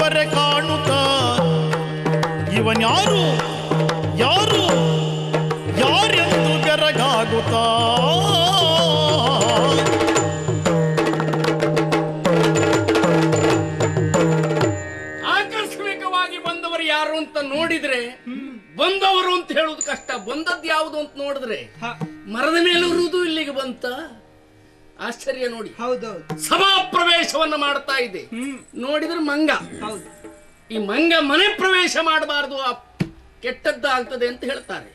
ಬರೆ ಕಾಣುತ್ತ ಇವನ್ಯಾರು ಯಾರು ಯಾರೆಂದು ಬೆರಗಾಗುತ್ತಾ ಆಕಸ್ಮಿಕವಾಗಿ ಬಂದವರು ಯಾರು ಅಂತ ನೋಡಿದ್ರೆ ಬಂದವರು ಅಂತ ಹೇಳುದು ಕಷ್ಟ. ಬಂದದ್ದು ಯಾವುದು ಅಂತ ನೋಡಿದ್ರೆ ಮರದ ಮೇಲೆ ಇರುವುದು ಇಲ್ಲಿಗೆ ಬಂತ. ಆಶ್ಚರ್ಯ ನೋಡಿ. ಹೌದೌದು. ಸಭಾ ಪ್ರವೇಶವನ್ನ ಮಾಡ್ತಾ ಇದೆ. ನೋಡಿದ್ರೆ ಮಂಗ. ಈ ಮಂಗ ಮನೆ ಪ್ರವೇಶ ಮಾಡಬಾರದು, ಕೆಟ್ಟದ್ದಾಗ್ತದೆ ಅಂತ ಹೇಳ್ತಾರೆ.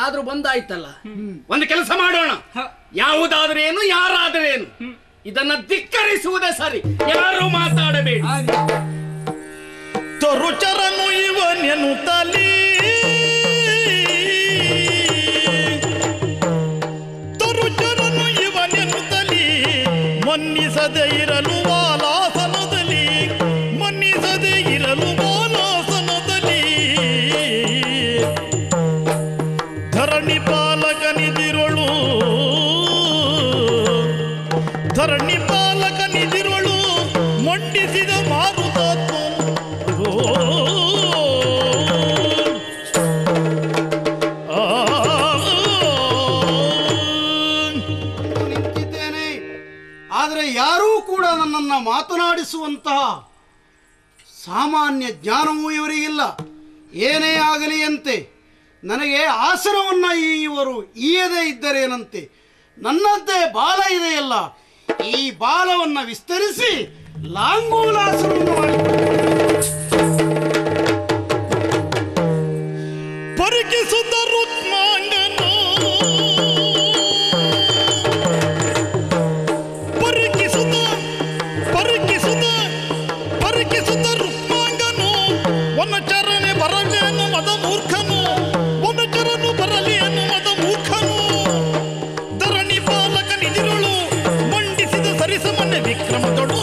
ಆದ್ರೂ ಬಂದಾಯ್ತಲ್ಲ, ಒಂದು ಕೆಲಸ ಮಾಡೋಣ. ಯಾವುದಾದ್ರೇನು ಯಾರಾದ್ರೇನು ಇದನ್ನ ಧಿಕ್ಕರಿಸುವುದೇ ಸರಿ. ಯಾರು ಮಾತಾಡಬೇಡಿ. ತರುಚರನು ಇವನೆನ್ನುತ್ತಲೀ ತರುಚರನು ಇವನೆನ್ನುತ್ತಲೀ ಮನ್ನಿಸದೆ ಇರಲು ವಾಲಾಸನದಲ್ಲಿ ಮನ್ನಿಸದೆ ಇರಲು ವಾಲಾಸನದಲ್ಲಿ ಧರಣಿ ಪಾಲಕನಿದಿರಳು ಧರಣಿ ಪಾಲಕನಿದಿರಳು ಮಂಡಿಸಿದ ಮಾರುತಾತ್ಮ ನಿಂತಿದ್ದೇನೆ. ಆದರೆ ಯಾರೂ ಕೂಡ ನನ್ನನ್ನು ಮಾತನಾಡಿಸುವಂತಹ ಸಾಮಾನ್ಯ ಜ್ಞಾನವೂ ಇವರಿಗಿಲ್ಲ. ಏನೇ ಆಗಲಿ ಅಂತೆ ನನಗೆ ಆಸನವನ್ನು ಇವರು ಈಯದೇ ಇದ್ದರೇನಂತೆ. ನನ್ನದ್ದೇ ಬಾಲ ಇದೆಯಲ್ಲ, ಈ ಬಾಲವನ್ನು ವಿಸ್ತರಿಸಿ ಲಾಂಗೂಲಾಸನವನ್ನು ಮಾಡಿ ಪರಿಕಿಸುತ್ತ ರುಕ್ಮಾಂಗನು ಪರಿಕಿಸುತ್ತ ರುಕ್ಮಾಂಗನು ವನಚರನೆ ಬರಲೇನು ಮದ ಮೂರ್ಖನು ವನಚರನು ಬರಲೇನು ಮದ ಮೂರ್ಖನು ಧರಣಿ ಪಾಲಕ ನಿದಿರುಳು ಮಂಡಿಸಿದ ಸರಿಸಮನೆ ವಿಕ್ರಮದೊಳು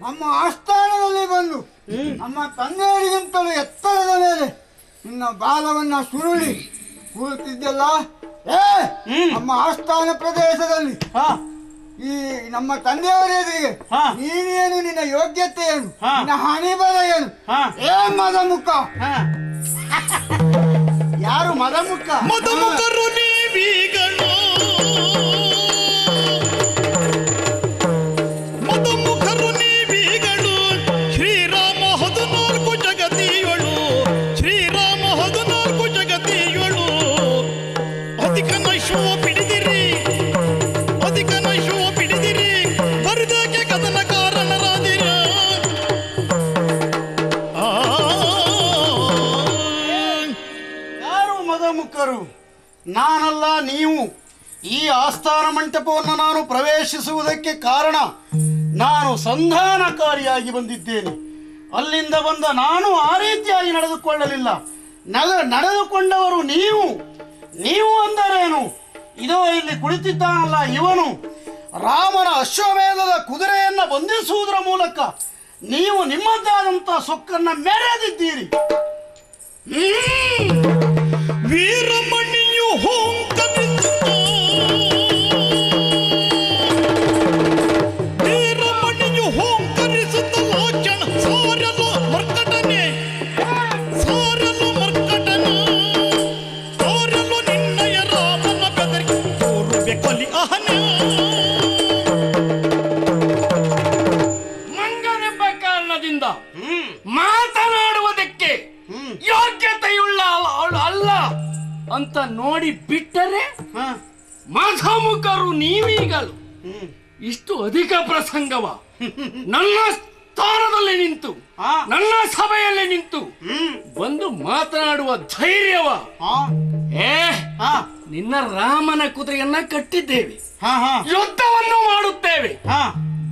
ನಮ್ಮ ಆಸ್ಥಾನದಲ್ಲಿ ಬಂದು ನಮ್ಮ ತಂದೆಯವರಿಗಿಂತಲೂ ಎತ್ತರದ ಮೇಲೆ ನಿನ್ನ ಬಾಲವನ್ನ ಸುರುಳಿ ಕೂರುತ್ತಿದ್ದಲ್ಲ. ನಮ್ಮ ಆಸ್ಥಾನ ಪ್ರದೇಶದಲ್ಲಿ ಈ ನಮ್ಮ ತಂದೆಯವರ ಎದುರಿಗೆ ನೀನೇನು, ನಿನ್ನ ಯೋಗ್ಯತೆ ಏನು, ನಿನ್ನ ಹಣಿ ಬರ ಏನು? ಮದಮುಖ ಯಾರು ಮದಮುಖ? ಮದಮುಖರು ನೀವೀಗಳು ಮದಮುಖರು ನೀವೀಗಳು ಶ್ರೀರಾಮ 14 ಜಗತಿಯಳು ಶ್ರೀರಾಮ 14 ಜಗತಿಯಳು ಅಧಿಕ ನೈಶವ ಪಿಡಿದಿರಿ ಅಧಿಕ ನೈಶವ ಪಿಡಿದಿರಿ ಬರಿದಾಕೆ ಕದನ ಕಾರಣರಾದಿರ ಯಾರು ಮದಮುಖರು? ನಾನಲ್ಲ, ನೀವು. ಈ ಆಸ್ಥಾನ ಮಂಟಪವನ್ನು ನಾನು ಪ್ರವೇಶಿಸುವುದಕ್ಕೆ ಕಾರಣ ನಾನು ಸಂಧಾನಕಾರಿಯಾಗಿ ಬಂದಿದ್ದೇನೆ. ಅಲ್ಲಿಂದ ಬಂದ ನಾನು ಆ ರೀತಿಯಾಗಿ ನಡೆದುಕೊಳ್ಳಲಿಲ್ಲ. ನಡೆದುಕೊಂಡವರು ನೀವು. ನೀವು ಅಂದರೇನು? ಇದೋ ಇಲ್ಲಿ ಕುಳಿತಿದ್ದಾನಲ್ಲ ಇವನು, ರಾಮನ ಅಶ್ವಮೇಧದ ಕುದುರೆಯನ್ನು ಬಂಧಿಸುವುದರ ಮೂಲಕ ನೀವು ನಿಮ್ಮದಾದಂಥ ಸೊಕ್ಕನ್ನ ಮೆರೆದಿದ್ದೀರಿ. ವೀರಮಣಿಯು ಹೋಂಕರಿಸುತ್ತ ಲಾಚಣ ಸಾರಲು ಮರ್ಕಟನೆ ಸಾರಲು ಮರ್ಕಟನು ಸಾರಲು ನಿನ್ನಯ ರಾಮನ ಬೆದರಿ ತೋರುವೆ ಕಲಿ ಅಹನ ಮಂಗನೆಂಬ ಕಾರಣದಿಂದ ಮಾತನಾಡುವುದಕ್ಕೆ ಯೋಗ್ಯತೆಯುಳ್ಳ ಅಲ್ಲ ಅಂತ ನೋಡಿ ಬಿಟ್ಟರೆ ಮಧಮುಖರು ನೀವೀಗಲು ಇಷ್ಟು ಅಧಿಕ ಪ್ರಸಂಗವ ನನ್ನ ಸ್ಥಾನದಲ್ಲಿ ನಿಂತು ನನ್ನ ಸಭೆಯಲ್ಲಿ ನಿಂತು ಬಂದು ಮಾತನಾಡುವ ಧೈರ್ಯವ? ನಿನ್ನ ರಾಮನ ಕುದುರೆಯನ್ನ ಕಟ್ಟಿದ್ದೇವೆ, ಯುದ್ಧವನ್ನು ಮಾಡುತ್ತೇವೆ,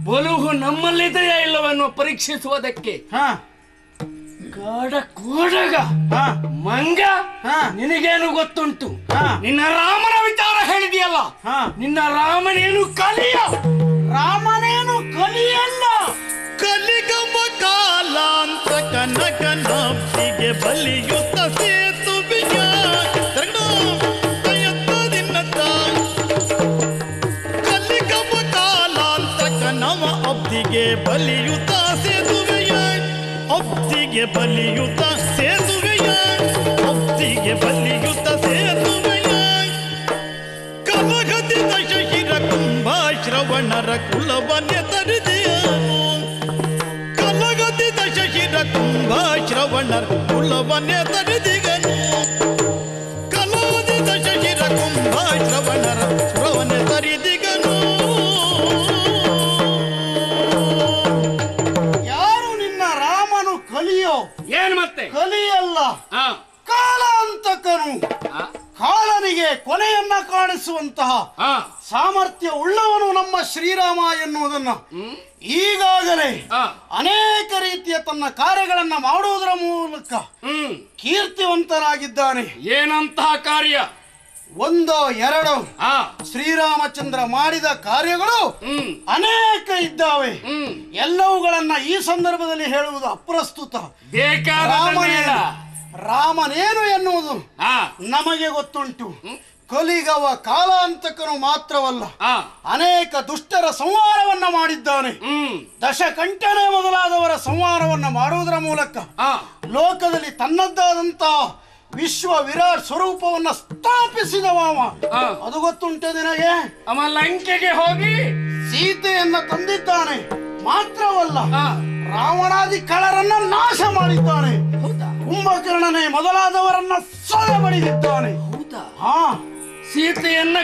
ಬಲುಹು ನಮ್ಮಲ್ಲಿದೆಯಾ ಇಲ್ಲವನ್ನು ಪರೀಕ್ಷಿಸುವುದಕ್ಕೆ ಕಾಡ ಕೋಡಗ ಮಂಗ ನಿನಗೇನು ಗೊತ್ತುಂಟು? ನಿನ್ನ ರಾಮನ ವಿಚಾರ ಹೇಳಿದೆಯಲ್ಲ, ನಿನ್ನ ರಾಮನೇನು ಕಲಿಯ? ರಾಮನೇನು ಕಲಿಯಲ್ಲ, ಕಲಿಗಮ ಕಾಲಾಂತ ಕನಕನಾಬ್ಸಿಗೆ ಬಲಿಯುತ್ತ ಸೇತುವೆಯ ಕಲಿಗ ಅಪ್ಪಿಗೆ ಬಲಿಯುತ ಸೇತುವೆಯ ಅಪ್ಪಿಗೆ ಬಲಿಯುತ ಸೇತುವೆಯ ಅಪ್ಪಿಗೆ ಬಲಿಯುತ ಸೇತುವೆಯ ಕಲಗದಿದ ಶಶಿರ ಕುಂಭ ಶ್ರವಣರ ಕುಲವನ್ನೇ ತರಿದೆಯನು ಕಲಗದಿದ ಶಶಿರ ಕುಂಭ ಶ್ರವಣರ ಕುಲವನ್ನೇ ತರಿದಿಗನು ಕಲಗದಿದ ಶಶಿರ ಕುಂಭ ಶ್ರವಣರ ಕುಲವನ್ನೇ ತರಿದಿಗನು. ಯಾರು ನಿನ್ನ ರಾಮನು ಕಲಿಯೋ? ಏನ್ ಮತ್ತೆ ಕಲಿಯಲ್ಲ, ಕಾಲಾಂತಕನು. ಕಾಲನಿಗೆ ಕೊನೆಯನ್ನ ಕಾಣಿಸುವಂತಹ ಸಾಮರ್ಥ್ಯ ಉಳ್ಳವನು ನಮ್ಮ ಶ್ರೀರಾಮ ಎನ್ನುವುದನ್ನ ಈಗಾಗಲೇ ಅನೇಕ ರೀತಿಯ ತನ್ನ ಕಾರ್ಯಗಳನ್ನ ಮಾಡುವುದರ ಮೂಲಕ ಕೀರ್ತಿವಂತನಾಗಿದ್ದಾನೆ. ಏನಂತಹ ಕಾರ್ಯ? ಒಂದೋ ಎರಡೋ ಶ್ರೀರಾಮಚಂದ್ರ ಮಾಡಿದ ಕಾರ್ಯಗಳು ಅನೇಕ ಇದ್ದಾವೆ. ಎಲ್ಲವುಗಳನ್ನ ಈ ಸಂದರ್ಭದಲ್ಲಿ ಹೇಳುವುದು ಅಪ್ರಸ್ತುತ. ರಾಮನೇನು ಎನ್ನುವುದು ನಮಗೆ ಗೊತ್ತುಂಟು. ಕಲಿಗವ ಕಾಲಾಂತಕನು ಮಾತ್ರವಲ್ಲ, ಅನೇಕ ದುಷ್ಟರ ಸಂಹಾರವನ್ನ ಮಾಡಿದ್ದಾನೆ. ದಶಕಂಠನೇ ಮೊದಲಾದವರ ಸಂಹಾರವನ್ನ ಮಾಡುವುದರ ಮೂಲಕ ಲೋಕದಲ್ಲಿ ತನ್ನದ್ದಾದಂತಹ ವಿಶ್ವ ವಿರಾಟ್ ಸ್ವರೂಪವನ್ನ ಸ್ಥಾಪಿಸಿದವ. ಅದು ಗೊತ್ತುಂಟು ನಿನಗೆ? ಅವ ಲಂಕೆಗೆ ಹೋಗಿ ಸೀತೆಯನ್ನ ತಂದಿದ್ದಾನೆ. ಮಾತ್ರವಲ್ಲ, ರಾವಣಾದಿ ಕಳರನ್ನ ನಾಶ ಮಾಡಿದ್ದಾನೆ. ಕುಂಭಕರ್ಣನೇ ಮೊದಲಾದವರನ್ನ ಸದೆ ಬಡಿದಿದ್ದಾನೆ. ಸೀತೆಯನ್ನ